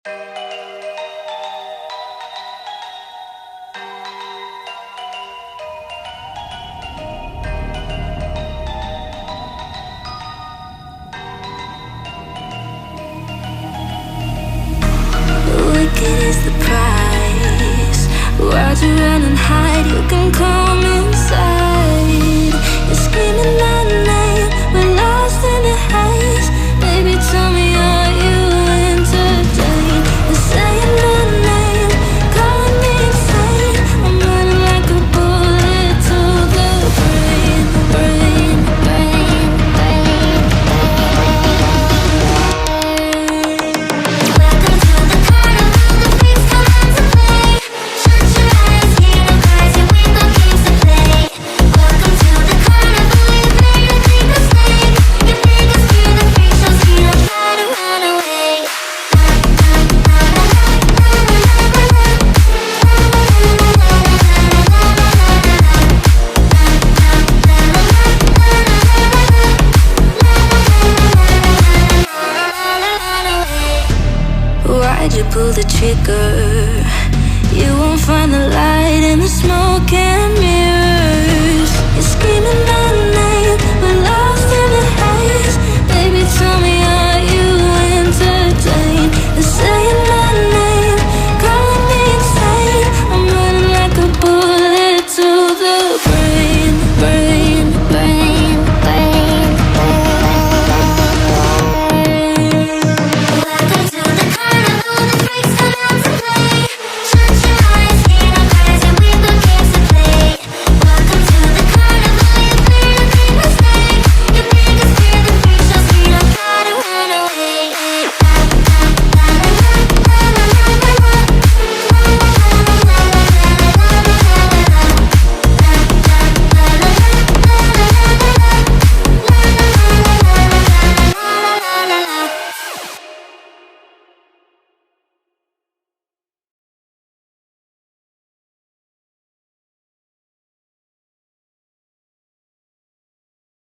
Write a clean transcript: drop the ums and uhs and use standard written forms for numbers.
Wicked is the price. Why'd you run and hide? You can come inside. You're screaming my name. We're lost in the haze. Baby, tell me, are you entertained? You're saying my name, calling me insane. I'm running like a bullet to the brain, brain, brain, brain. Welcome to the carnival, the freaks come out to play. Shut your eyes, hear the cries, your window games to play. Welcome to the carnival, you made a big mistake. You make us fear the freak shows, you don't try to run away. Why'd you pull the trigger? You won't find the light in the smoke and mirrors. You're screaming my